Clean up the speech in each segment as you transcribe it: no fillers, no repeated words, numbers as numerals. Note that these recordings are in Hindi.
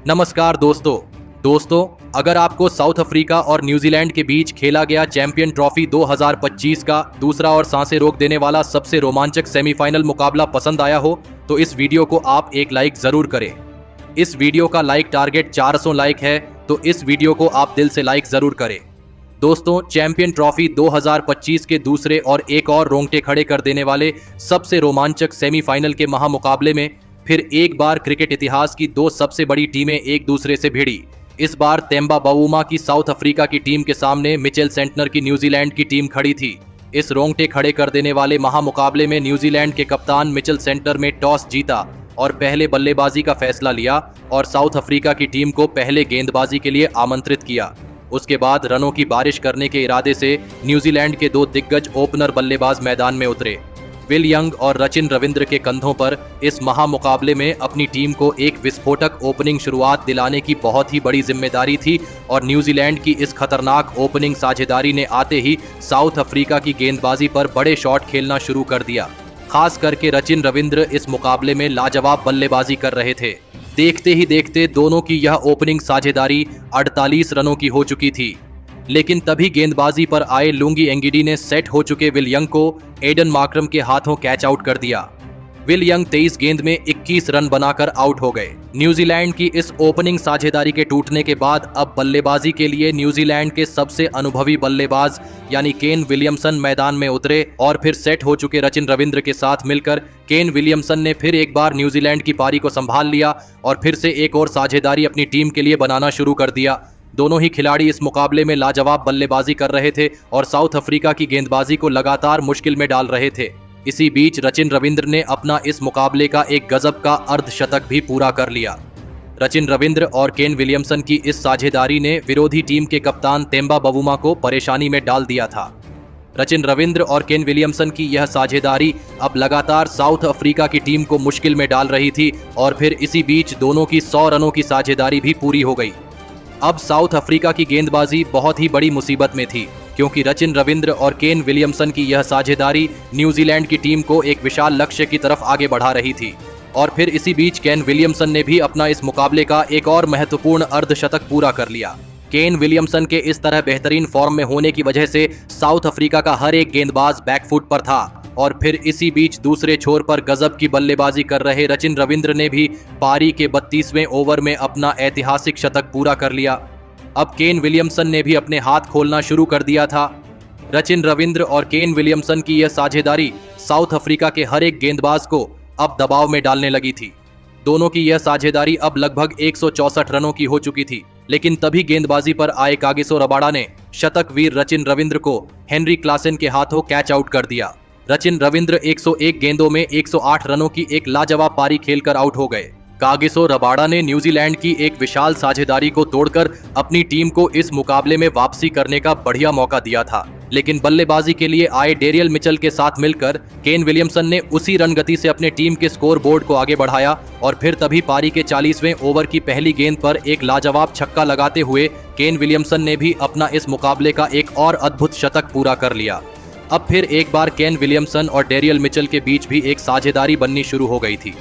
नमस्कार दोस्तों, अगर आपको साउथ अफ्रीका और न्यूजीलैंड के बीच खेला गया चैंपियन ट्रॉफी 2025 का दूसरा और सांसें रोक देने वाला सबसे रोमांचक सेमीफाइनल मुकाबला पसंद आया हो तो इस वीडियो को आप एक लाइक जरूर करें। इस वीडियो का लाइक टारगेट 400 लाइक है, तो इस वीडियो को आप दिल से लाइक जरूर करें। दोस्तों, चैंपियन ट्रॉफी 2025 के दूसरे और एक और रोंगटे खड़े कर देने वाले सबसे रोमांचक सेमीफाइनल के महामुकाबले में फिर एक बार क्रिकेट इतिहास की दो सबसे बड़ी टीमें एक दूसरे से भिड़ी। इस बार तेम्बा बावूमा की साउथ अफ्रीका की टीम के सामने मिचेल सेंटनर की न्यूजीलैंड की टीम खड़ी थी। इस रोंगटे खड़े कर देने वाले महामुकाबले में न्यूजीलैंड के कप्तान मिचेल सेंटनर ने टॉस जीता और पहले बल्लेबाजी का फैसला लिया और साउथ अफ्रीका की टीम को पहले गेंदबाजी के लिए आमंत्रित किया। उसके बाद रनों की बारिश करने के इरादे से न्यूजीलैंड के दो दिग्गज ओपनर बल्लेबाज मैदान में उतरे। विल यंग और रचिन रविंद्र के कंधों पर इस महामुकाबले में अपनी टीम को एक विस्फोटक ओपनिंग शुरुआत दिलाने की बहुत ही बड़ी जिम्मेदारी थी और न्यूजीलैंड की इस खतरनाक ओपनिंग साझेदारी ने आते ही साउथ अफ्रीका की गेंदबाजी पर बड़े शॉट खेलना शुरू कर दिया। खास करके रचिन रविंद्र इस मुकाबले में लाजवाब बल्लेबाजी कर रहे थे। देखते ही देखते दोनों की यह ओपनिंग साझेदारी 48 रनों की हो चुकी थी, लेकिन तभी गेंदबाजी पर आए लुंगी एंगिडी ने सेट हो चुके विल यंग को एडन मार्क्रम के हाथों कैच आउट कर दिया। विल यंग 23 गेंद में 21 रन बनाकर आउट हो गए। न्यूजीलैंड की इस ओपनिंग साझेदारी के टूटने के बाद अब बल्लेबाजी के लिए न्यूजीलैंड के सबसे अनुभवी बल्लेबाज यानी केन विलियमसन मैदान में उतरे और फिर सेट हो चुके रचिन रविंद्र के साथ मिलकर केन विलियमसन ने फिर एक बार न्यूजीलैंड की पारी को संभाल लिया और फिर से एक और साझेदारी अपनी टीम के लिए बनाना शुरू कर दिया। दोनों ही खिलाड़ी इस मुकाबले में लाजवाब बल्लेबाजी कर रहे थे और साउथ अफ्रीका की गेंदबाजी को लगातार मुश्किल में डाल रहे थे। इसी बीच रचिन रविंद्र ने अपना इस मुकाबले का एक गजब का अर्धशतक भी पूरा कर लिया। रचिन रविंद्र और केन विलियमसन की इस साझेदारी ने विरोधी टीम के कप्तान तेम्बा बावूमा को परेशानी में डाल दिया था। रचिन रविंद्र और केन विलियमसन की यह साझेदारी अब लगातार साउथ अफ्रीका की टीम को मुश्किल में डाल रही थी और फिर इसी बीच दोनों की 100 रनों की साझेदारी भी पूरी हो गई। अब साउथ अफ्रीका की गेंदबाजी बहुत ही बड़ी मुसीबत में थी, क्योंकि रचिन रविंद्र और केन विलियमसन की यह साझेदारी न्यूजीलैंड की टीम को एक विशाल लक्ष्य की तरफ आगे बढ़ा रही थी। और फिर इसी बीच केन विलियमसन ने भी अपना इस मुकाबले का एक और महत्वपूर्ण अर्धशतक पूरा कर लिया। केन विलियमसन के इस तरह बेहतरीन फॉर्म में होने की वजह से साउथ अफ्रीका का हर एक गेंदबाज बैकफुट पर था और फिर इसी बीच दूसरे छोर पर गजब की बल्लेबाजी कर रहे रचिन रविंद्र ने भी पारी के 32वें ओवर में अपना ऐतिहासिक शतक पूरा कर लिया। अब केन विलियमसन ने भी अपने हाथ खोलना शुरू कर दिया था। रचिन रविंद्र और केन विलियमसन की यह साझेदारी साउथ अफ्रीका के हर एक गेंदबाज को अब दबाव में डालने लगी थी। दोनों की यह साझेदारी अब लगभग 164 रनों की हो चुकी थी, लेकिन तभी गेंदबाजी पर आए कागिसो रबाडा ने शतक वीर रचिन रविंद्र को हेनरी क्लासेन के हाथों कैच आउट कर दिया। रचिन रविंद्र 101 गेंदों में 108 रनों की एक लाजवाब पारी खेलकर आउट हो गए। कागिसो रबाडा ने न्यूजीलैंड की एक विशाल साझेदारी को तोड़कर अपनी टीम को इस मुकाबले में वापसी करने का बढ़िया मौका दिया था, लेकिन बल्लेबाजी के लिए आए डेरियल मिचेल के साथ मिलकर केन विलियमसन ने उसी रन गति से अपने टीम के स्कोर बोर्ड को आगे बढ़ाया और फिर तभी पारी के 40वें ओवर की पहली गेंद पर एक लाजवाब छक्का लगाते हुए केन विलियमसन ने भी अपना इस मुकाबले का एक और अद्भुत शतक पूरा कर लिया। अब फिर एक बार केन विलियमसन और डेरियल मिचेल के बीच भी एक साझेदारी बननी शुरू हो गई थी,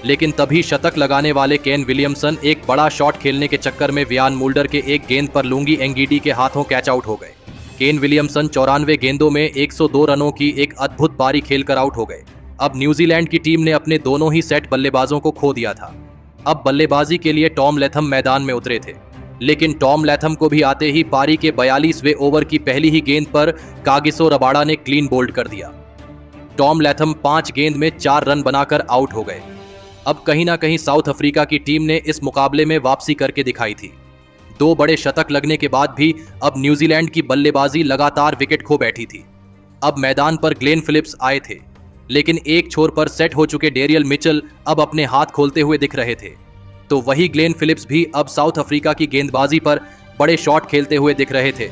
लेकिन तभी शतक लगाने वाले केन विलियमसन एक बड़ा शॉट खेलने के चक्कर में वियान मुल्डर के एक गेंद पर लुंगी एंगिडी के हाथों कैच आउट हो गए। केन विलियमसन 94 गेंदों में 102 रनों की एक अद्भुत पारी खेलकर आउट हो गए। अब न्यूजीलैंड की टीम ने अपने दोनों ही सेट बल्लेबाजों को खो दिया था। अब बल्लेबाजी के लिए टॉम लैथम मैदान में उतरे थे, लेकिन टॉम लैथम को भी आते ही पारी के 42वें ओवर की पहली ही गेंद पर कागिसो रबाडा ने क्लीन बोल्ड कर दिया। टॉम लैथम 5 गेंद में 4 रन बनाकर आउट हो गए। अब कहीं ना कहीं साउथ अफ्रीका की टीम ने इस मुकाबले में वापसी करके दिखाई थी। 2 बड़े शतक लगने के बाद भी अब न्यूजीलैंड की बल्लेबाजी लगातार विकेट खो बैठी थी। अब मैदान पर ग्लेन फिलिप्स आए थे, लेकिन एक छोर पर सेट हो चुके डेरियल मिचेल अब अपने हाथ खोलते हुए दिख रहे थे, तो वही ग्लेन फिलिप्स भी अब साउथ अफ्रीका की गेंदबाजी पर बड़े शॉट खेलते हुए दिख रहे थे।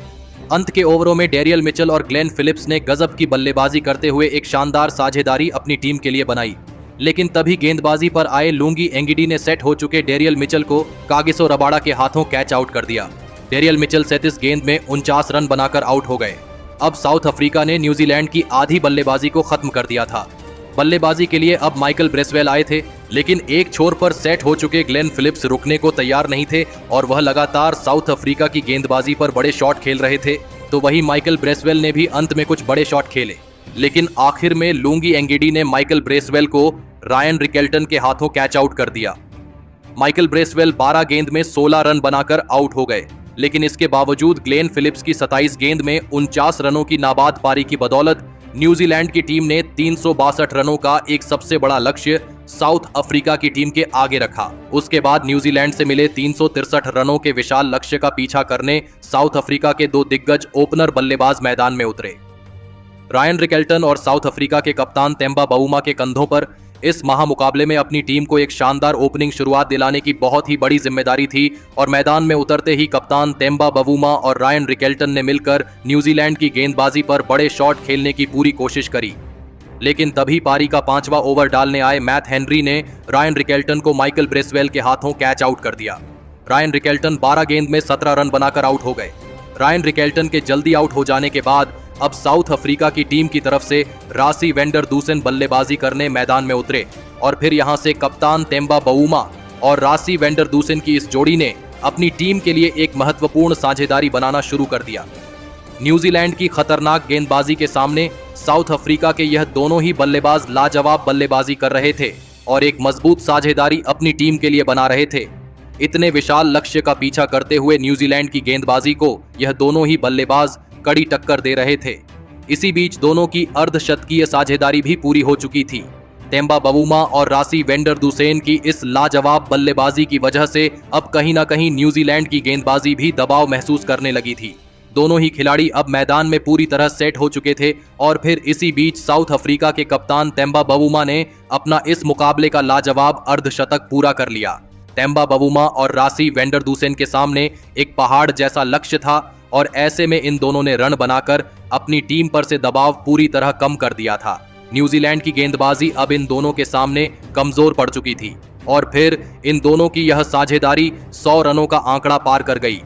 अंत के ओवरों में डेरियल मिचेल और ग्लेन फिलिप्स ने गजब की बल्लेबाजी करते हुए एक शानदार साझेदारी अपनी टीम के लिए बनाई, लेकिन तभी गेंदबाजी पर आए लुंगी एंगिडी ने सेट हो चुके डेरियल मिचेल को कागिसो रबाडा के हाथों कैच आउट कर दिया। डेरियल मिचेल 37 गेंद में 49 रन बनाकर आउट हो गए। अब साउथ अफ्रीका ने न्यूजीलैंड की आधी बल्लेबाजी को खत्म कर दिया था। बल्लेबाजी के लिए अब माइकल ब्रेसवेल आए थे, लेकिन एक छोर पर सेट हो चुके ग्लेन फिलिप्स रुकने को तैयार नहीं थे और वह लगातार साउथ अफ्रीका की गेंदबाजी पर बड़े शॉट खेल रहे थे। तो वही माइकल ब्रेसवेल ने भी अंत में कुछ बड़े शॉट खेले, लेकिन आखिर में लुंगी एंगिडी ने माइकल ब्रेसवेल को रायन रिकेल्टन के हाथों कैच आउट कर दिया। माइकल ब्रेसवेल 12 गेंद में 16 रन बनाकर आउट हो गए, लेकिन इसके बावजूद ग्लेन फिलिप्स की 27 गेंद में 49 रनों की नाबाद पारी की बदौलत न्यूजीलैंड की टीम ने 362 रनों का एक सबसे बड़ा लक्ष्य साउथ अफ्रीका की टीम के आगे रखा। उसके बाद न्यूजीलैंड से मिले 363 रनों के विशाल लक्ष्य का पीछा करने साउथ अफ्रीका के दो दिग्गज ओपनर बल्लेबाज मैदान में उतरे। रायन रिकेल्टन और साउथ अफ्रीका के कप्तान तेम्बा बावुमा के कंधों पर इस महामुकाबले में अपनी टीम को एक शानदार ओपनिंग शुरुआत दिलाने की बहुत ही बड़ी जिम्मेदारी थी और मैदान में उतरते ही कप्तान तेम्बा बावुमा और रायन रिकेल्टन ने मिलकर न्यूजीलैंड की गेंदबाजी पर बड़े शॉट खेलने की पूरी कोशिश करी। लेकिन तभी पारी का 5वां ओवर डालने आए मैथ हेनरी ने रायन रिकेल्टन को माइकल ब्रेसवेल के हाथों कैच आउट कर दिया। रायन रिकेल्टन 12 गेंद में 17 रन बनाकर आउट हो गए। रायन रिकेल्टन के जल्दी आउट हो जाने के बाद अब साउथ अफ्रीका की टीम की तरफ से रासी वेंडर दूसन बल्लेबाजी करने मैदान में उतरे और फिर यहां से कप्तान तेम्बा बावुमा और रासी वेंडर दूसन की इस जोड़ी ने अपनी टीम के लिए एक महत्वपूर्ण साझेदारी बनाना शुरू कर दिया। न्यूजीलैंड की खतरनाक गेंदबाजी के सामने साउथ अफ्रीका के यह दोनों ही बल्लेबाज लाजवाब बल्लेबाजी कर रहे थे और एक मजबूत साझेदारी अपनी टीम के लिए बना रहे थे। इतने विशाल लक्ष्य का पीछा करते हुए न्यूजीलैंड की गेंदबाजी को यह दोनों ही बल्लेबाज कड़ी टक्कर दे रहे थे। इसी बीच दोनों की अर्धशतकीय साझेदारी भी पूरी हो चुकी थी। तेम्बा बावुमा और रासी वेंडर दूसेन की इस लाजवाब बल्लेबाजी की वजह से अब कहीं ना कहीं न्यूजीलैंड की गेंदबाजी भी दबाव महसूस करने लगी थी। दोनों ही खिलाड़ी अब मैदान में पूरी तरह सेट हो चुके थे और फिर इसी बीच साउथ अफ्रीका के कप्तान तेम्बा बावुमा ने अपना इस मुकाबले का लाजवाब अर्धशतक पूरा कर लिया। तेम्बा बावुमा और रासी वेंडर दूसेन के सामने एक पहाड़ जैसा लक्ष्य था और ऐसे में इन दोनों ने रन बनाकर अपनी टीम पर से दबाव पूरी तरह कम कर दिया था। न्यूजीलैंड की गेंदबाजी अब इन दोनों के सामने कमजोर पड़ चुकी थी और फिर इन दोनों की यह साझेदारी 100 रनों का आंकड़ा पार कर गई।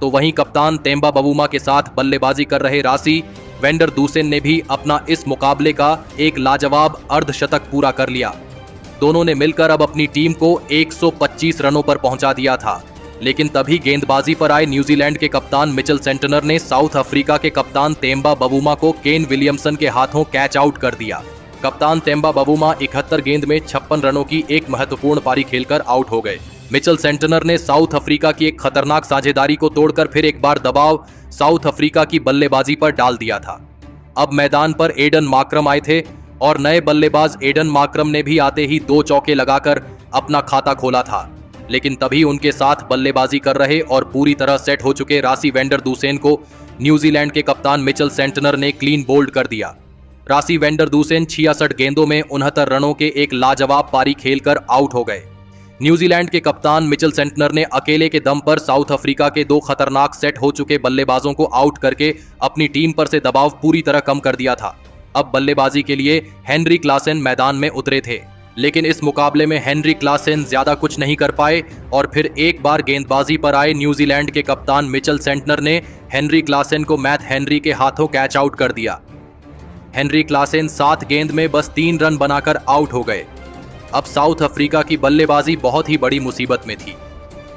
तो वहीं कप्तान तेम्बा बावुमा के साथ बल्लेबाजी कर रहे रासी वेंडर दूसेन ने भी अपना इस मुकाबले का एक लाजवाब अर्धशतक पूरा कर लिया। दोनों ने मिलकर अब अपनी टीम को 125 रनों पर पहुंचा दिया था, लेकिन तभी गेंदबाजी पर आए न्यूजीलैंड के कप्तान मिचेल सेंटनर ने साउथ अफ्रीका के कप्तान तेम्बा बावुमा को केन विलियमसन के हाथों कैच आउट कर दिया। कप्तान तेम्बा बावुमा 71 गेंद में 56 रनों की एक महत्वपूर्ण पारी खेलकर आउट हो गए। मिचेल सेंटनर ने साउथ अफ्रीका की एक खतरनाक साझेदारी को तोड़कर फिर एक बार दबाव साउथ अफ्रीका की बल्लेबाजी पर डाल दिया था। अब मैदान पर एडन मार्क्रम आए थे और नए बल्लेबाज एडन मार्क्रम ने भी आते ही 2 चौके लगाकर अपना खाता खोला था, लेकिन तभी उनके साथ बल्लेबाजी कर रहे और पूरी तरह सेट हो चुके रासी वेंडर दूसेन को न्यूजीलैंड के कप्तान मिचेल सेंटनर ने क्लीन बोल्ड कर दिया। रासी वेंडर दूसेन 66 गेंदों में 69 रनों के एक लाजवाब पारी खेलकर आउट हो गए। न्यूजीलैंड के कप्तान मिचेल सेंटनर ने अकेले के दम पर साउथ अफ्रीका के 2 खतरनाक सेट हो चुके बल्लेबाजों को आउट करके अपनी टीम पर से दबाव पूरी तरह कम कर दिया था। अब बल्लेबाजी के लिए हेनरी क्लासेन मैदान में उतरे थे, लेकिन इस मुकाबले में हेनरी क्लासेन ज्यादा कुछ नहीं कर पाए और फिर एक बार गेंदबाजी पर आए न्यूजीलैंड के कप्तान मिचेल सेंटनर ने हेनरी क्लासेन को मैथ हेनरी के हाथों कैच आउट कर दिया। हेनरी क्लासेन 7 गेंद में बस 3 रन बनाकर आउट हो गए। अब साउथ अफ्रीका की बल्लेबाजी बहुत ही बड़ी मुसीबत में थी।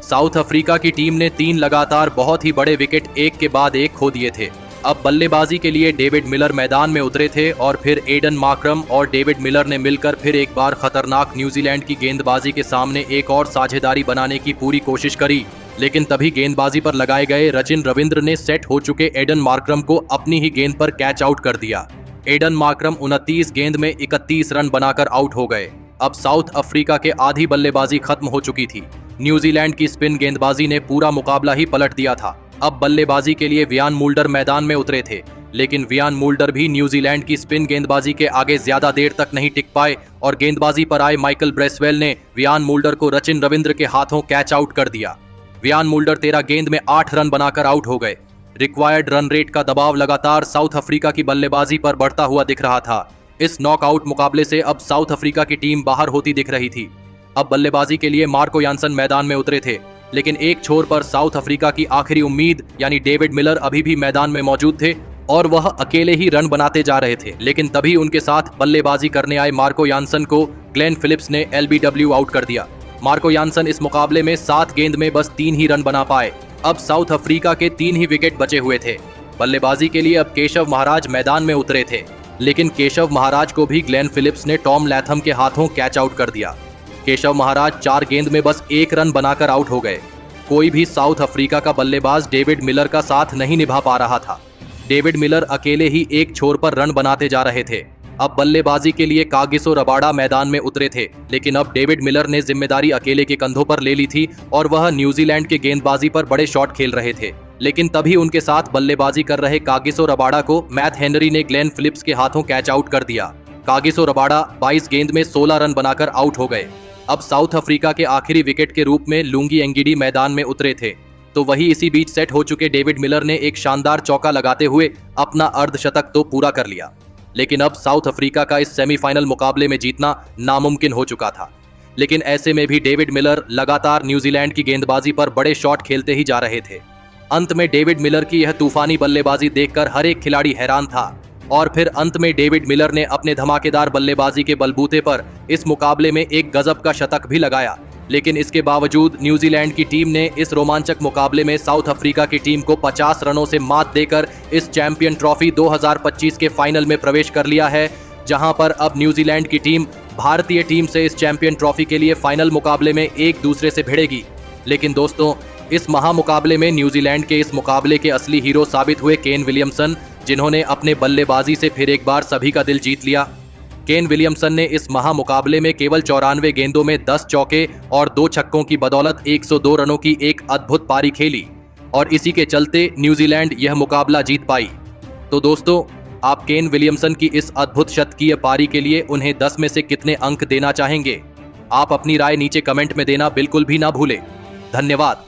साउथ अफ्रीका की टीम ने 3 लगातार बहुत ही बड़े विकेट एक के बाद एक खो दिए थे। अब बल्लेबाजी के लिए डेविड मिलर मैदान में उतरे थे और फिर एडन मार्क्रम और डेविड मिलर ने मिलकर फिर एक बार खतरनाक न्यूजीलैंड की गेंदबाजी के सामने एक और साझेदारी बनाने की पूरी कोशिश करी, लेकिन तभी गेंदबाजी पर लगाए गए रचिन रविंद्र ने सेट हो चुके एडन मार्क्रम को अपनी ही गेंद पर कैच आउट कर दिया। एडन मार्क्रम 29 गेंद में 31 रन बनाकर आउट हो गए। अब साउथ अफ्रीका के आधी बल्लेबाजी खत्म हो चुकी थी। न्यूजीलैंड की स्पिन गेंदबाजी ने पूरा मुकाबला ही पलट दिया था। अब बल्लेबाजी के लिए वियान मुल्डर मैदान में उतरे थे, लेकिन वियान मुल्डर भी न्यूजीलैंड की स्पिन गेंदबाजी के आगे ज्यादा देर तक नहीं टिक पाए और गेंदबाजी पर आए माइकल ब्रेसवेल ने वियान मुल्डर को रचिन रविंद्र के हाथों कैच आउट कर दिया। वियान मुल्डर 13 गेंद में 8 रन बनाकर आउट हो गए। रिक्वायर्ड रन रेट का दबाव लगातार साउथ अफ्रीका की बल्लेबाजी पर बढ़ता हुआ दिख रहा था। इस नॉकआउट मुकाबले से अब साउथ अफ्रीका की टीम बाहर होती दिख रही थी। अब बल्लेबाजी के लिए मार्को यानसन मैदान में उतरे थे, लेकिन एक छोर पर साउथ अफ्रीका की आखिरी उम्मीद यानी डेविड मिलर अभी भी मैदान में मौजूद थे और वह अकेले ही रन बनाते जा रहे थे, लेकिन तभी उनके साथ बल्लेबाजी करने आए मार्को यानसन को ग्लेन फिलिप्स ने एलबीडब्ल्यू आउट कर दिया। मार्को यानसन इस मुकाबले में 7 गेंद में बस 3 ही रन बना पाए। अब साउथ अफ्रीका के 3 ही विकेट बचे हुए थे। बल्लेबाजी के लिए अब केशव महाराज मैदान में उतरे थे, लेकिन केशव महाराज को भी ग्लेन फिलिप्स ने टॉम लैथम के हाथों कैच आउट कर दिया। केशव महाराज 4 गेंद में बस 1 रन बनाकर आउट हो गए। कोई भी साउथ अफ्रीका का बल्लेबाज डेविड मिलर का साथ नहीं निभा पा रहा था। डेविड मिलर अकेले ही एक छोर पर रन बनाते जा रहे थे। अब बल्लेबाजी के लिए कागिसो रबाडा मैदान में उतरे थे, लेकिन अब डेविड मिलर ने जिम्मेदारी अकेले के कंधों पर ले ली थी और वह न्यूजीलैंड के गेंदबाजी पर बड़े शॉट खेल रहे थे। लेकिन तभी उनके साथ बल्लेबाजी कर रहे कागिसो रबाडा को मैथ हेनरी ने ग्लेन फिलिप्स के हाथों कैच आउट कर दिया। कागिसो रबाडा 22 गेंद में 16 रन बनाकर आउट हो गए। अब साउथ अफ्रीका के आखिरी विकेट के रूप में लुंगी एंगिडी मैदान में उतरे थे, तो वही इसी बीच सेट हो चुके डेविड मिलर ने एक शानदार चौका लगाते हुए अपना अर्धशतक तो पूरा कर लिया। लेकिन अब साउथ अफ्रीका का इस सेमीफाइनल मुकाबले में जीतना नामुमकिन हो चुका था। लेकिन ऐसे में भी डेविड मिलर लगातार न्यूजीलैंड की गेंदबाजी पर बड़े शॉट खेलते ही जा रहे थे। अंत में डेविड मिलर की यह तूफानी बल्लेबाजी देखकर हर एक खिलाड़ी हैरान था और फिर अंत में डेविड मिलर ने अपने धमाकेदार बल्लेबाजी के बलबूते पर इस मुकाबले में एक गजब का शतक भी लगाया। लेकिन इसके बावजूद न्यूजीलैंड की टीम ने इस रोमांचक मुकाबले में साउथ अफ्रीका की टीम को 50 रनों से मात देकर इस चैंपियन ट्रॉफी 2025 के फाइनल में प्रवेश कर लिया है, जहां पर अब न्यूजीलैंड की टीम भारतीय टीम से इस चैंपियन ट्रॉफी के लिए फाइनल मुकाबले में एक दूसरे से भिड़ेगी। लेकिन दोस्तों, इस महामुकाबले में न्यूजीलैंड के इस मुकाबले के असली हीरो साबित हुए केन विलियमसन, जिन्होंने अपने बल्लेबाजी से फिर एक बार सभी का दिल जीत लिया। केन विलियमसन ने इस महामुकाबले में केवल 94 गेंदों में 10 चौके और 2 छक्कों की बदौलत 102 रनों की एक अद्भुत पारी खेली और इसी के चलते न्यूजीलैंड यह मुकाबला जीत पाई। तो दोस्तों, आप केन विलियमसन की इस अद्भुत शतकीय पारी के लिए उन्हें 10 में से कितने अंक देना चाहेंगे? आप अपनी राय नीचे कमेंट में देना बिल्कुल भी ना भूलें। धन्यवाद।